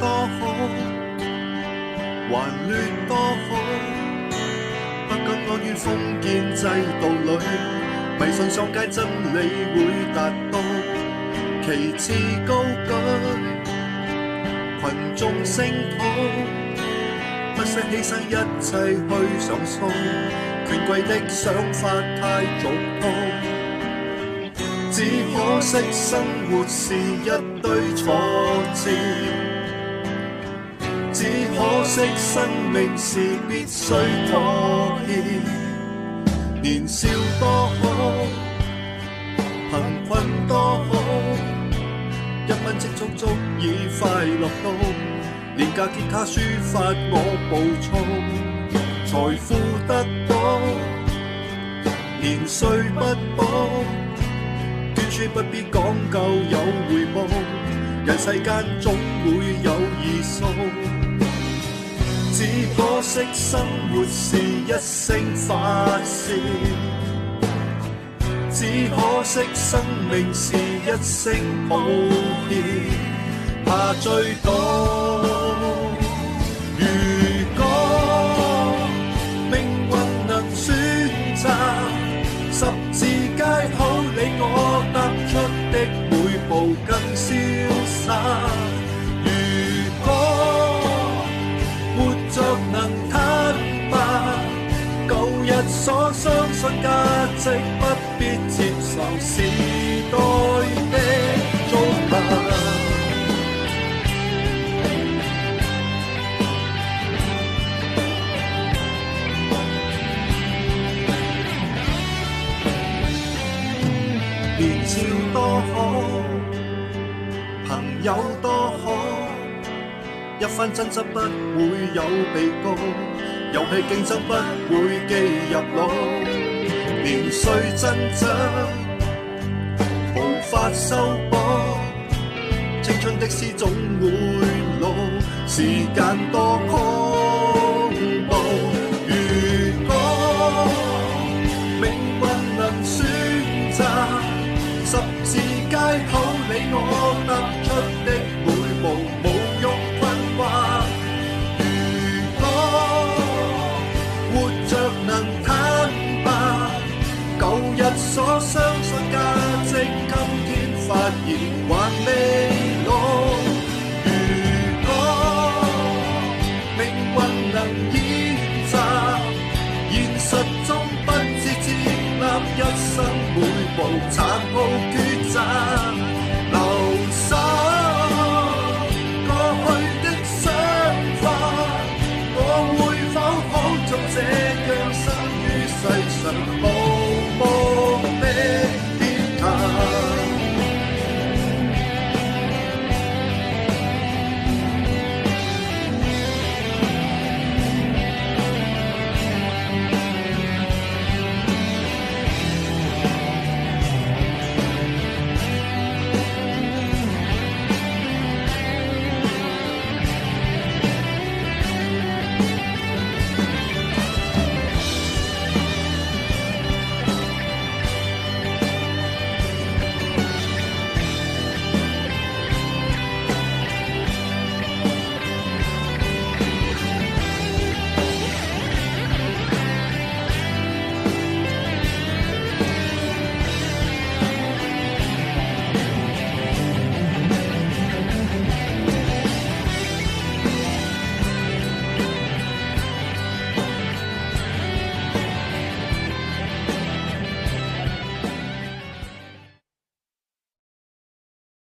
多好，還亂多好，不敢安於封建制度裏，迷信上街真理會達到，旗幟高舉，群眾聲討，不惜犧牲一切去上訴，權貴的想法太俗套，只可惜生活是一堆挫折，只可惜生命是必須妥協。年少多好，貧困多好，一蚊積蓄足以快樂到，廉價吉他抒發我暴躁，財富得到，年歲不保，捐書不必講究有回報，人世間總會有異數，只可惜生活是一聲發洩，只可惜生命是一聲抱歉，怕追討。如果命運能選擇，十字街口你我踏出的每步更瀟灑。如果活着能坦白，舊日所相信價值不必接受時代的糟粕。年少多好，朋友多好，一番爭執不會有被告，遊戲競爭不會記入腦，年歲增長無法修補，青春的詩總會老，時間多恐怖。如果命運能選擇，十字街口你我踏出的每步無欲困惑。如果活着能坦白，舊日所相信價值今天發現還未老。如果命運能演習，現實中不只接納一生每步殘